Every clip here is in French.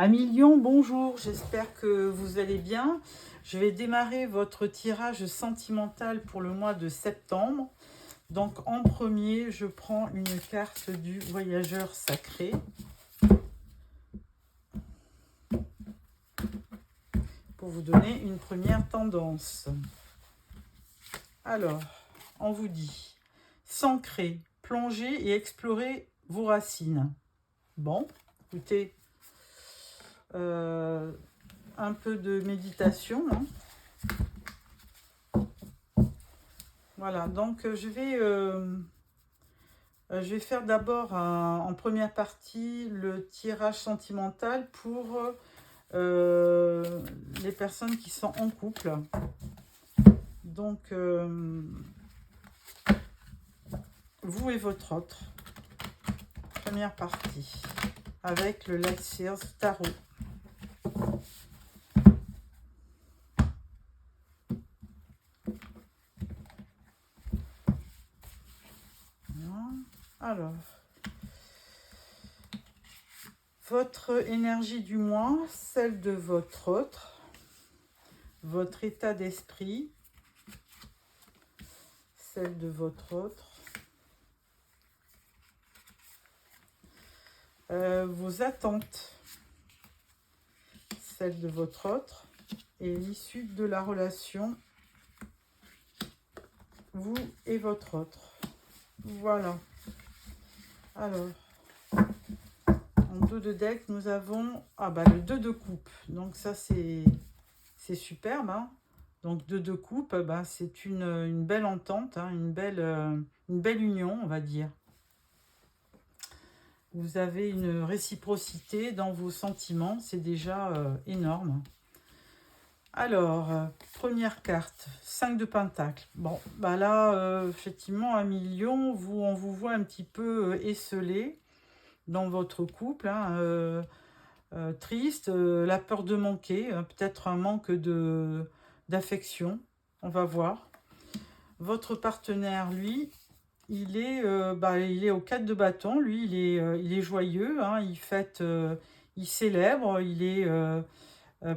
Amis Lion, bonjour, j'espère que vous allez bien. Je vais démarrer votre tirage sentimental pour le mois de septembre. Donc en premier, je prends une carte du voyageur sacré. Pour vous donner une première tendance. Alors, on vous dit, s'ancrer, plonger et explorer vos racines. Bon, écoutez, un peu de méditation, hein. Voilà, donc je vais faire d'abord en première partie le tirage sentimental pour les personnes qui sont en couple. Donc, vous et votre autre, première partie, avec le Light Sears Tarot. Alors, votre énergie du mois, celle de votre autre, votre état d'esprit, celle de votre autre, vos attentes, celle de votre autre, et l'issue de la relation, vous et votre autre. Voilà. Alors, en dos de deck, nous avons le 2 de coupe. Donc ça, c'est superbe, hein. Donc 2 de coupe, c'est une belle entente, hein, une belle union, on va dire. Vous avez une réciprocité dans vos sentiments, c'est déjà énorme. Alors, première carte, 5 de Pentacle. Bon, là, effectivement, à million, on vous voit un petit peu esselé dans votre couple, hein, triste, la peur de manquer, peut-être un manque d'affection, on va voir. Votre partenaire, lui, il est au 4 de bâton, lui, il est joyeux, hein, il fête, il célèbre, il est...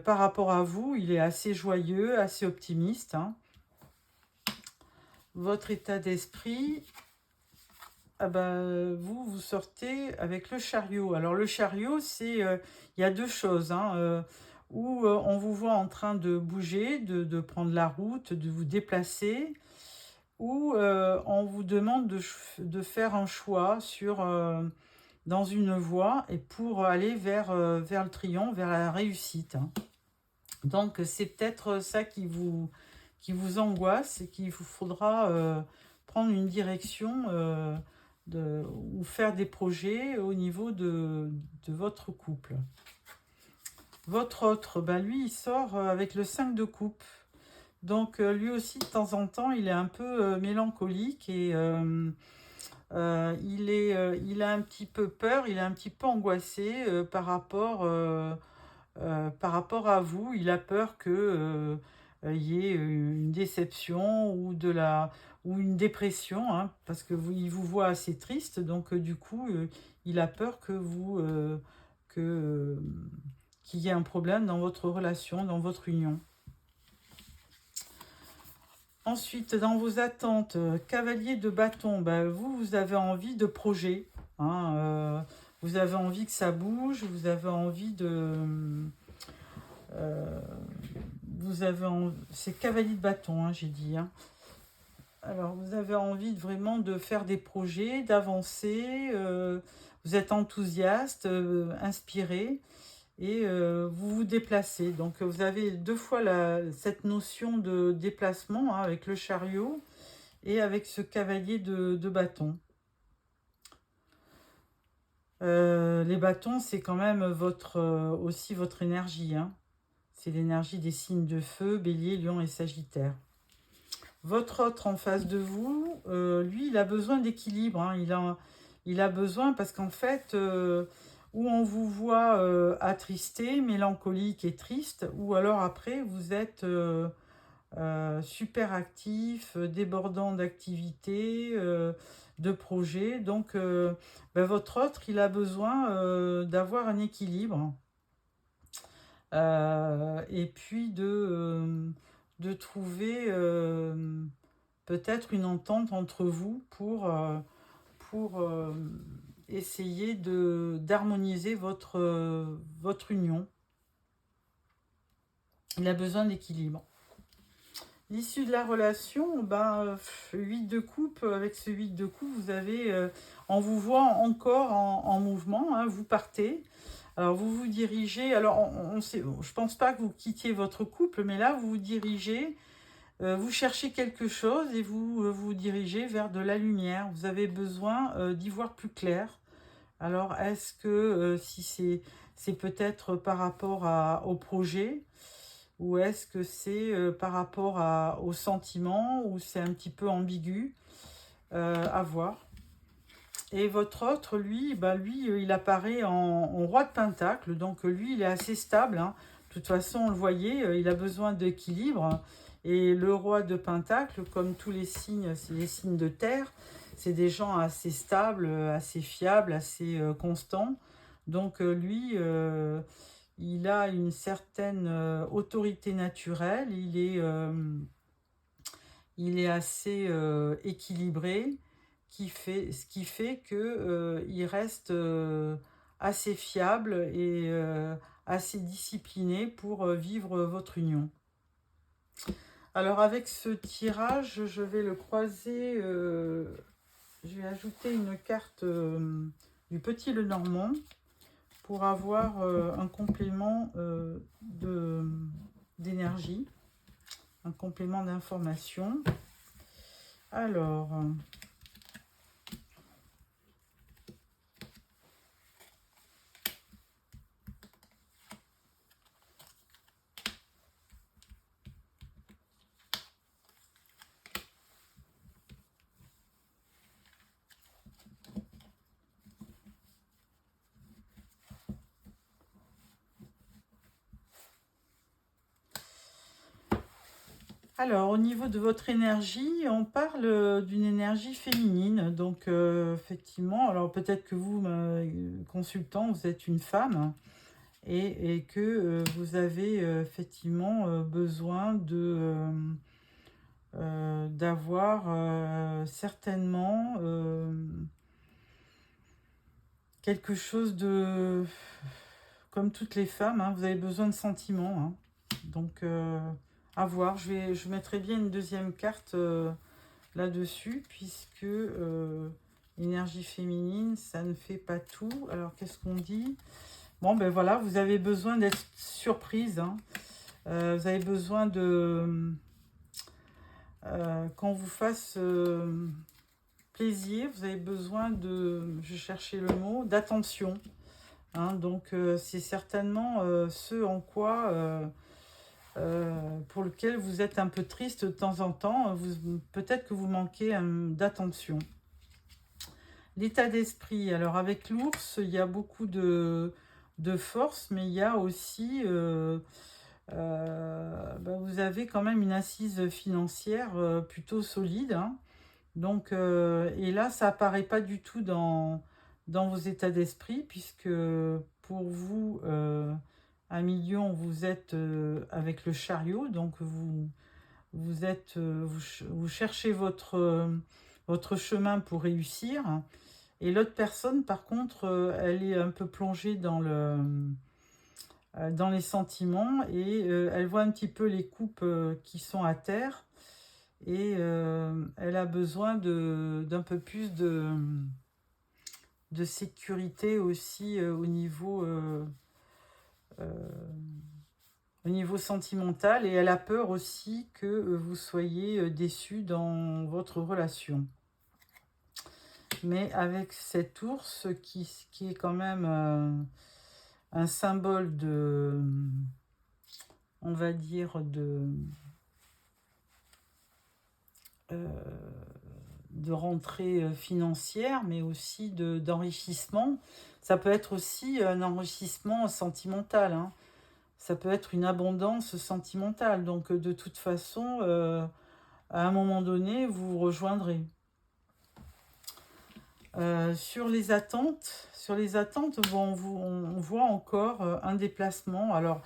par rapport à vous, il est assez joyeux, assez optimiste, hein. Votre état d'esprit, vous sortez avec le chariot. Alors le chariot, c'est, il y a deux choses, hein, où on vous voit en train de bouger, de prendre la route, de vous déplacer, ou on vous demande de faire un choix dans une voie et pour aller vers le triomphe, vers la réussite, hein. Donc, c'est peut-être ça qui vous angoisse et qu'il vous faudra prendre une direction ou faire des projets au niveau de votre couple. Votre autre, lui, il sort avec le 5 de coupe. Donc, lui aussi, de temps en temps, il est un peu mélancolique et il a un petit peu peur, il est un petit peu angoissé par rapport à vous. Il a peur que il y ait une déception ou une dépression, hein, parce que il vous voit assez triste, donc du coup, il a peur qu'il y ait un problème dans votre relation, dans votre union. Ensuite, dans vos attentes, cavalier de bâton, vous avez envie de projet, hein, vous avez envie que ça bouge, vous avez envie de... c'est cavalier de bâton, hein, j'ai dit, hein. Alors, vous avez envie vraiment de faire des projets, d'avancer, vous êtes enthousiaste, inspiré, et vous vous déplacez. Donc, vous avez deux fois cette notion de déplacement, hein, avec le chariot et avec ce cavalier de bâton. Les bâtons, c'est quand même aussi votre énergie, hein. C'est l'énergie des signes de feu, Bélier, Lion et Sagittaire. Votre autre en face de vous, lui, il a besoin d'équilibre, hein. Il a besoin parce qu'en fait, où on vous voit attristé, mélancolique et triste, ou alors après, vous êtes super actif, débordant d'activités, de projets. Donc, votre autre, il a besoin d'avoir un équilibre. et puis de trouver peut-être une entente entre vous pour essayer d'harmoniser votre union. Il a besoin d'équilibre. L'issue de la relation, 8 de coupe, avec ce 8 de coupe, vous avez, on vous voit encore en mouvement, hein, vous partez. Alors vous vous dirigez, alors je ne pense pas que vous quittiez votre couple, mais là vous vous dirigez, vous cherchez quelque chose et vous vous dirigez vers de la lumière. Vous avez besoin d'y voir plus clair. Alors est-ce que si c'est peut-être par rapport au projet, ou est-ce que c'est par rapport au sentiment, ou c'est un petit peu ambigu, à voir. Et votre autre, lui, il apparaît en roi de pentacle, donc lui, il est assez stable, hein. De toute façon, on le voyait, il a besoin d'équilibre. Et le roi de pentacle, comme tous les signes, c'est les signes de terre, c'est des gens assez stables, assez fiables, assez constants. Donc lui, il a une certaine autorité naturelle, il est assez équilibré, ce qui fait que il reste assez fiable et assez discipliné pour vivre votre union. Alors avec ce tirage, je vais le croiser, je vais ajouter une carte du Petit Lenormand pour avoir un complément d'énergie, un complément d'information. Alors, au niveau de votre énergie, on parle d'une énergie féminine. Donc, effectivement, alors peut-être que vous, consultant, vous êtes une femme et que vous avez effectivement besoin d'avoir certainement quelque chose de... Comme toutes les femmes, hein, vous avez besoin de sentiments, hein. Donc, à voir. Je mettrai bien une deuxième carte là-dessus, puisque énergie féminine, ça ne fait pas tout. Alors, qu'est-ce qu'on dit? Bon, ben voilà, vous avez besoin d'être surprise, hein. Vous avez besoin qu'on vous fasse plaisir, vous avez besoin je cherchais le mot, d'attention. Hein. Donc, c'est certainement ce en quoi... pour lequel vous êtes un peu triste de temps en temps, peut-être que vous manquez d'attention. L'état d'esprit, alors avec l'ours, il y a beaucoup de force, mais il y a aussi, vous avez quand même une assise financière plutôt solide, hein. Donc, et là, ça apparaît pas du tout dans vos états d'esprit, puisque pour vous... 1 million, vous êtes avec le chariot, donc vous cherchez votre chemin pour réussir. Et l'autre personne, par contre, elle est un peu plongée dans les sentiments et elle voit un petit peu les coupes qui sont à terre et elle a besoin d'un peu plus de sécurité aussi au niveau sentimental, et elle a peur aussi que vous soyez déçu dans votre relation. Mais avec cet ours qui est quand même un symbole on va dire, de rentrée financière, mais aussi d'enrichissement. Ça peut être aussi un enrichissement sentimental, hein. Ça peut être une abondance sentimentale. Donc, de toute façon, à un moment donné, vous vous rejoindrez. sur les attentes, bon, on voit encore un déplacement. Alors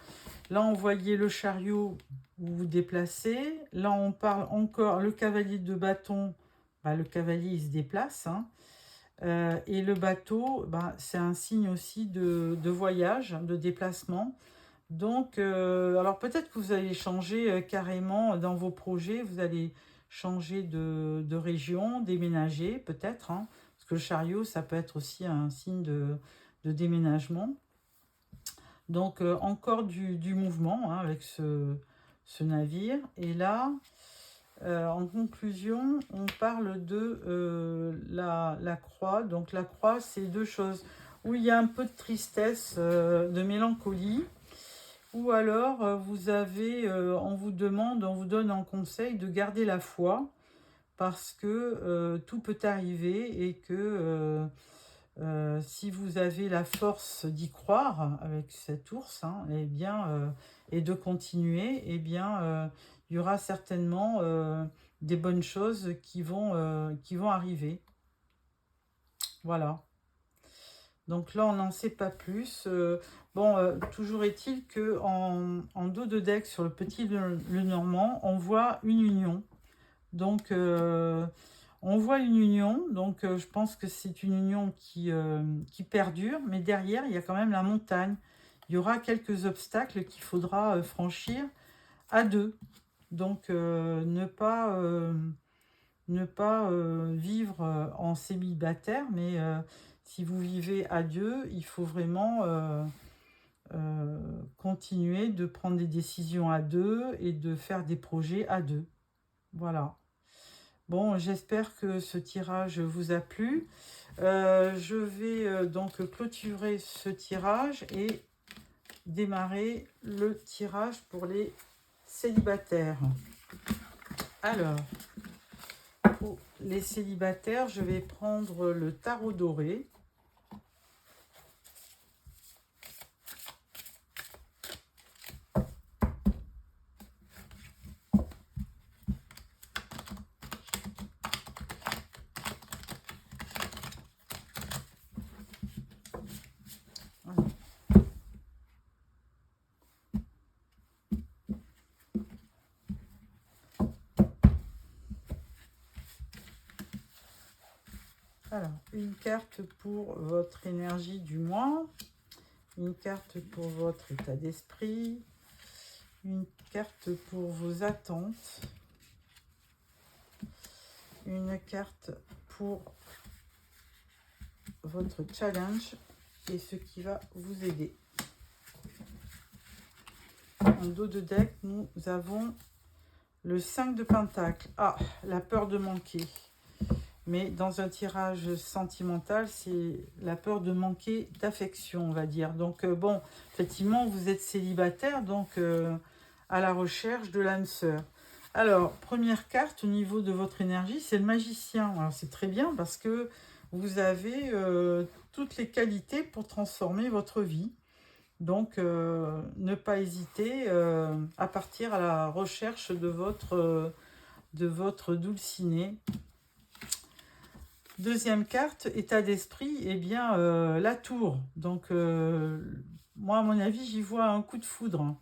là, on voyait le chariot, vous vous déplacez. Là, on parle encore, le cavalier de bâton, bah, le cavalier, il se déplace, hein. Et le bateau, bah, c'est un signe aussi de voyage, de déplacement. Donc, alors peut-être que vous allez changer carrément dans vos projets, vous allez changer de région, déménager peut-être, hein, parce que le chariot, ça peut être aussi un signe de déménagement. Donc, encore du mouvement, hein, avec ce navire. Et là, en conclusion, on parle de la croix. Donc, la croix, c'est deux choses où il y a un peu de tristesse, de mélancolie. Ou alors, vous avez, on vous demande, on vous donne un conseil de garder la foi parce que tout peut arriver et que si vous avez la force d'y croire avec cet ours, hein, eh bien, et de continuer, eh bien, il y aura certainement des bonnes choses qui vont arriver. Voilà. Donc là, on n'en sait pas plus. Bon, toujours est-il que en dos de deck, sur le petit Lenormand, on voit une union. Donc, on voit une union. Donc, je pense que c'est une union qui perdure. Mais derrière, il y a quand même la montagne. Il y aura quelques obstacles qu'il faudra franchir à deux. Donc, ne pas vivre en célibataire, mais si vous vivez à deux, il faut vraiment continuer de prendre des décisions à deux et de faire des projets à deux. Voilà. Bon, j'espère que ce tirage vous a plu. Je vais donc clôturer ce tirage et démarrer le tirage pour les célibataires. Alors, pour les célibataires, je vais prendre le tarot doré. Voilà. Alors, une carte pour votre énergie du mois, une carte pour votre état d'esprit, une carte pour vos attentes, une carte pour votre challenge et ce qui va vous aider. En dos de deck, nous avons le 5 de Pentacle. Ah, la peur de manquer. Mais dans un tirage sentimental, c'est la peur de manquer d'affection, on va dire. Donc, bon, effectivement, vous êtes célibataire, donc à la recherche de l'âme sœur. Alors, première carte au niveau de votre énergie, c'est le magicien. Alors, c'est très bien parce que vous avez toutes les qualités pour transformer votre vie. Donc, ne pas hésiter à partir à la recherche de votre dulcinée. Deuxième carte, état d'esprit, eh bien, la tour. Donc, moi, à mon avis, j'y vois un coup de foudre.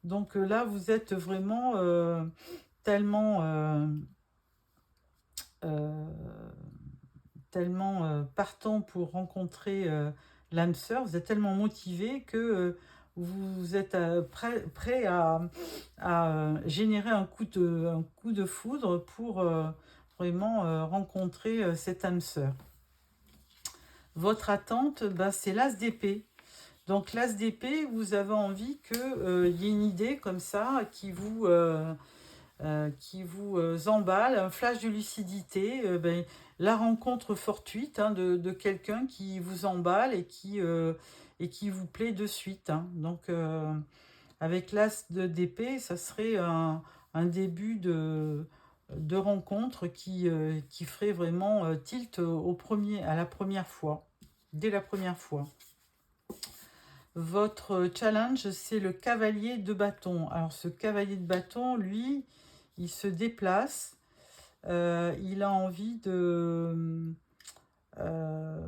Donc là, vous êtes vraiment tellement partant pour rencontrer l'âme sœur, vous êtes tellement motivé que vous êtes prêt à générer un coup de foudre pour vraiment rencontrer cette âme sœur. Votre attente, bah, c'est l'as d'épée. Donc l'as d'épée, vous avez envie qu'il y ait une idée comme ça qui vous emballe, un flash de lucidité, ben, la rencontre fortuite, hein, de quelqu'un qui vous emballe et qui vous plaît de suite, hein. Donc avec l'as d'épée, ça serait un début de rencontre qui ferait vraiment tilt à la première fois, dès la première fois. Votre challenge, c'est le cavalier de bâton. Alors, ce cavalier de bâton, lui, il se déplace. Il a envie euh,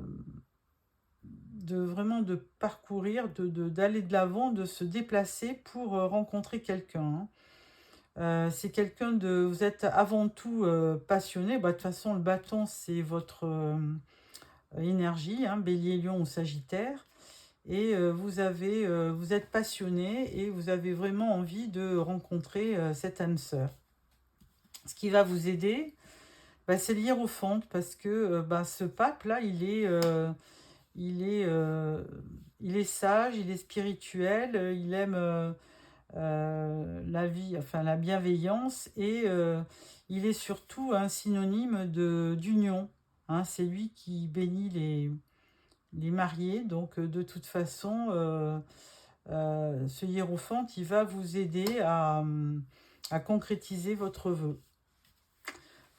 vraiment de parcourir, d'aller de l'avant, de se déplacer pour rencontrer quelqu'un, hein. C'est quelqu'un de... Vous êtes avant tout passionné. Bah, de toute façon, le bâton, c'est votre énergie, hein, Bélier, Lion ou Sagittaire. Et vous êtes passionné et vous avez vraiment envie de rencontrer cette âme sœur. Ce qui va vous aider, bah, c'est le hiérophante, parce que bah, ce pape-là, il est, euh, il est sage, il est spirituel, il aime la vie, enfin la bienveillance, et il est surtout un synonyme d'union, hein. C'est lui qui bénit les mariés, donc de toute façon, ce hiérophante, il va vous aider à concrétiser votre vœu.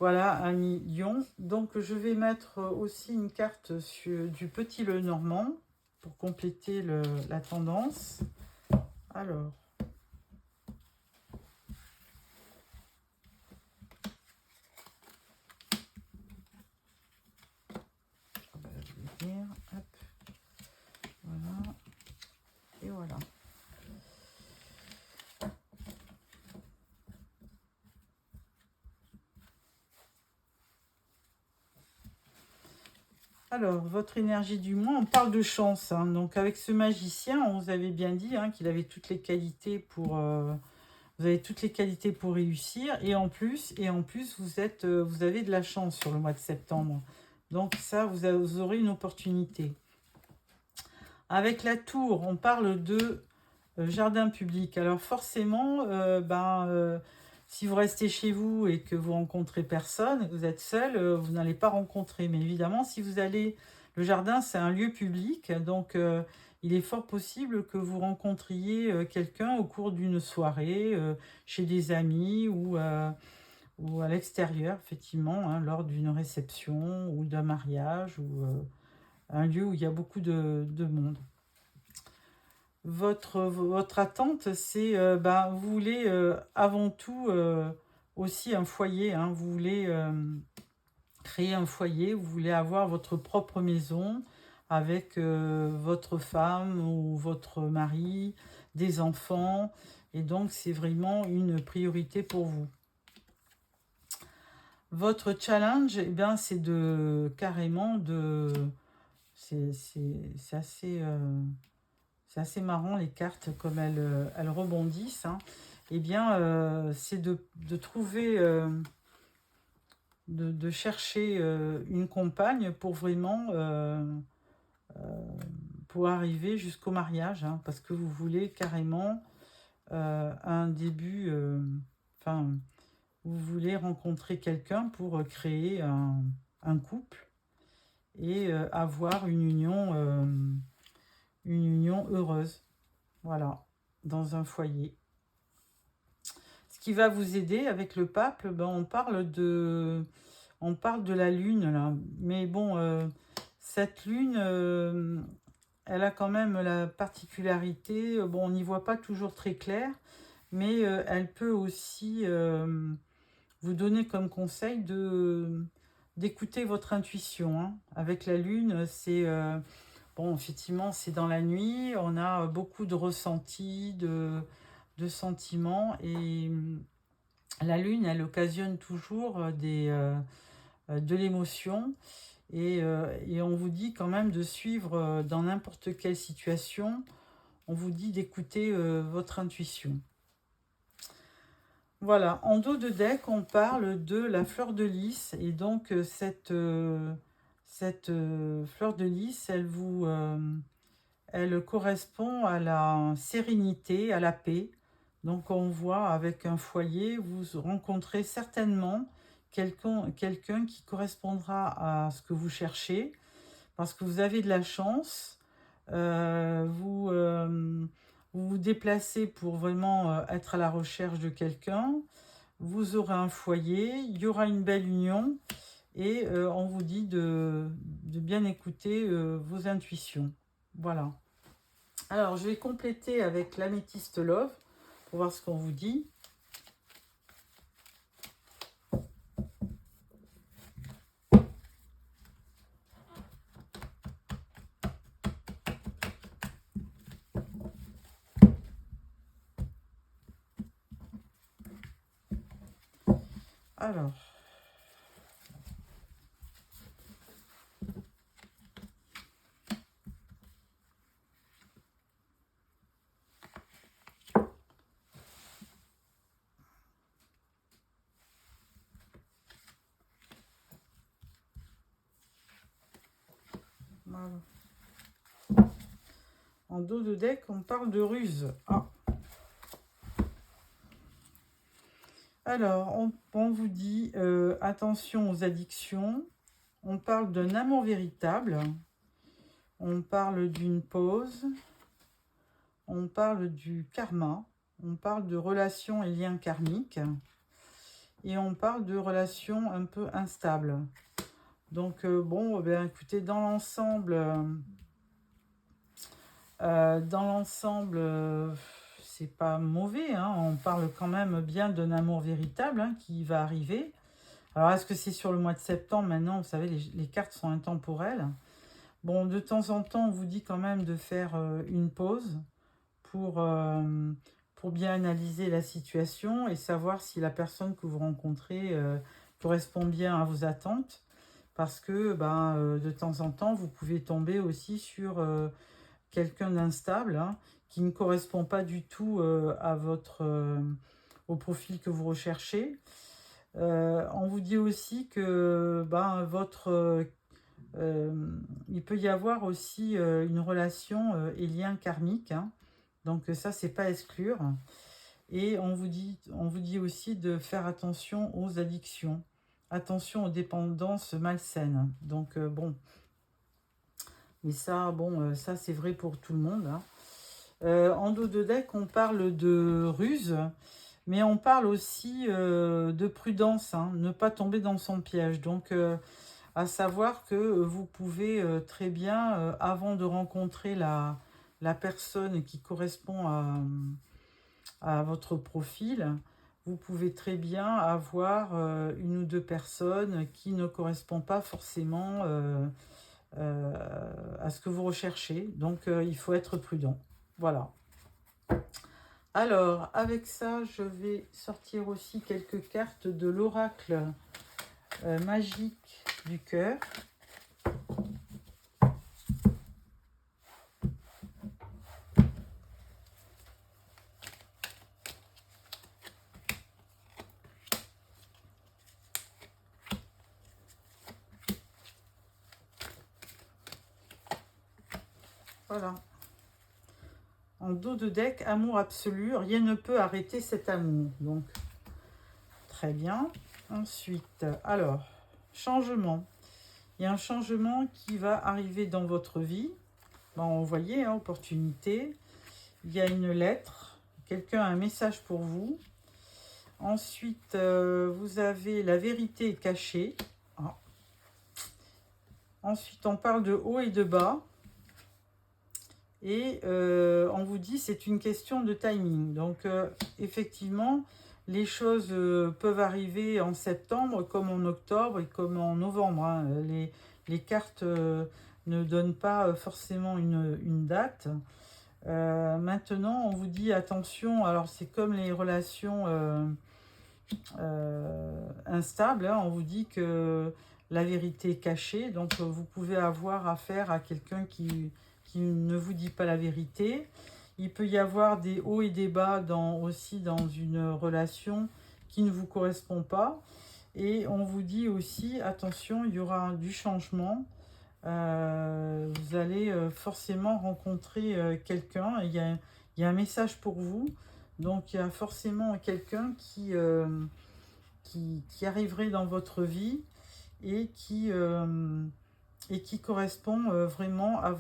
Voilà, ami Lion. Donc, je vais mettre aussi une carte du Petit Lenormand pour compléter la tendance. Alors, je vais dire, hop, voilà, et voilà. Alors, votre énergie du mois, on parle de chance, hein. Donc, avec ce magicien, on vous avait bien dit, hein, qu'il avait toutes les qualités pour... vous avez toutes les qualités pour réussir. Et en plus, vous avez de la chance sur le mois de septembre. Donc, ça, vous aurez une opportunité. Avec la tour, on parle de jardin public. Alors, forcément, si vous restez chez vous et que vous rencontrez personne, vous êtes seul, vous n'allez pas rencontrer. Mais évidemment, si vous allez... Le jardin, c'est un lieu public, donc il est fort possible que vous rencontriez quelqu'un au cours d'une soirée, chez des amis ou à l'extérieur, effectivement, hein, lors d'une réception ou d'un mariage ou un lieu où il y a beaucoup de monde. Votre attente, c'est, vous voulez avant tout aussi un foyer, hein. Vous voulez créer un foyer, vous voulez avoir votre propre maison avec votre femme ou votre mari, des enfants, et donc c'est vraiment une priorité pour vous. Votre challenge, eh bien, c'est de carrément de... C'est assez... c'est assez marrant, les cartes, comme elles rebondissent, hein. Eh bien, c'est de trouver, de chercher une compagne pour vraiment pour arriver jusqu'au mariage, hein, parce que vous voulez carrément un début, enfin, vous voulez rencontrer quelqu'un pour créer un couple et avoir une union heureuse, voilà, dans un foyer. Ce qui va vous aider avec le pape, on parle de la lune là. Mais bon, cette lune, elle a quand même la particularité, bon, on n'y voit pas toujours très clair, mais elle peut aussi vous donner comme conseil d'écouter votre intuition, hein. Avec la lune, c'est... bon, effectivement, c'est dans la nuit, on a beaucoup de ressentis, de sentiments, et la lune, elle occasionne toujours de l'émotion, et on vous dit quand même de suivre dans n'importe quelle situation, on vous dit d'écouter votre intuition. Voilà, en dos de deck, on parle de la fleur de lys, et donc cette fleur de lys, elle correspond à la sérénité, à la paix. Donc on voit avec un foyer, vous rencontrez certainement quelqu'un qui correspondra à ce que vous cherchez, parce que vous avez de la chance. Vous vous déplacez pour vraiment être à la recherche de quelqu'un. Vous aurez un foyer, il y aura une belle union, et on vous dit de bien écouter vos intuitions. Voilà. Alors, je vais compléter avec l'améthyste Love pour voir ce qu'on vous dit. Alors, voilà. En dos de deck, on parle de ruse. Ah. Alors, on vous dit attention aux addictions. On parle d'un amour véritable. On parle d'une pause. On parle du karma. On parle de relations et liens karmiques. Et on parle de relations un peu instables. Donc, bon, ben, écoutez, dans l'ensemble, c'est pas mauvais, hein. On parle quand même bien d'un amour véritable, hein, qui va arriver. Alors, est-ce que c'est sur le mois de septembre? Maintenant, vous savez, les cartes sont intemporelles. Bon, de temps en temps, on vous dit quand même de faire une pause pour bien analyser la situation et savoir si la personne que vous rencontrez correspond bien à vos attentes. Parce que de temps en temps, vous pouvez tomber aussi sur quelqu'un d'instable, hein, qui ne correspond pas du tout au profil que vous recherchez. On vous dit aussi que il peut y avoir aussi une relation et lien karmique, hein. Donc ça, c'est pas à exclure. Et on vous dit aussi de faire attention aux addictions, attention aux dépendances malsaines. Donc bon, mais ça, bon, ça c'est vrai pour tout le monde, hein. En dos de deck, on parle de ruse, mais on parle aussi de prudence, hein, ne pas tomber dans son piège. Donc, à savoir que vous pouvez très bien, avant de rencontrer la personne qui correspond à votre profil, vous pouvez très bien avoir une ou deux personnes qui ne correspondent pas forcément à ce que vous recherchez. Donc, il faut être prudent. Voilà. Alors, avec ça, je vais sortir aussi quelques cartes de l'oracle magique du cœur. Voilà. En dos de deck, amour absolu, rien ne peut arrêter cet amour. Donc, très bien. Ensuite, alors, changement. Il y a un changement qui va arriver dans votre vie. Bon, vous voyez, hein, opportunité. Il y a une lettre. Quelqu'un a un message pour vous. Ensuite, vous avez la vérité cachée. Ah. Ensuite, on parle de haut et de bas. Et on vous dit c'est une question de timing. Donc effectivement, les choses peuvent arriver en septembre comme en octobre et comme en novembre, hein. Les cartes ne donnent pas forcément une date. Maintenant, on vous dit attention, alors c'est comme les relations instables, hein. On vous dit que la vérité est cachée, donc vous pouvez avoir affaire à quelqu'un qui ne vous dit pas la vérité. Il peut y avoir des hauts et des bas aussi dans une relation qui ne vous correspond pas. Et on vous dit aussi, attention, il y aura du changement. Vous allez forcément rencontrer quelqu'un. Il y a un message pour vous. Donc, il y a forcément quelqu'un qui arriverait dans votre vie et qui correspond vraiment à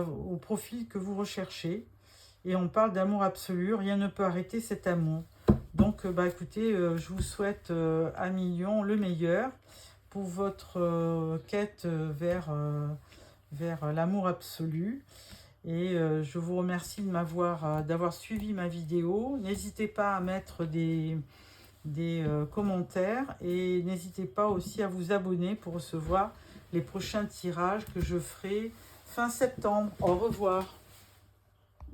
au profil que vous recherchez. Et on parle d'amour absolu, rien ne peut arrêter cet amour. Donc, écoutez, je vous souhaite à millions le meilleur pour votre quête vers l'amour absolu. Et je vous remercie d'avoir suivi ma vidéo. N'hésitez pas à mettre des commentaires et n'hésitez pas aussi à vous abonner pour recevoir les prochains tirages que je ferai fin septembre. Au revoir.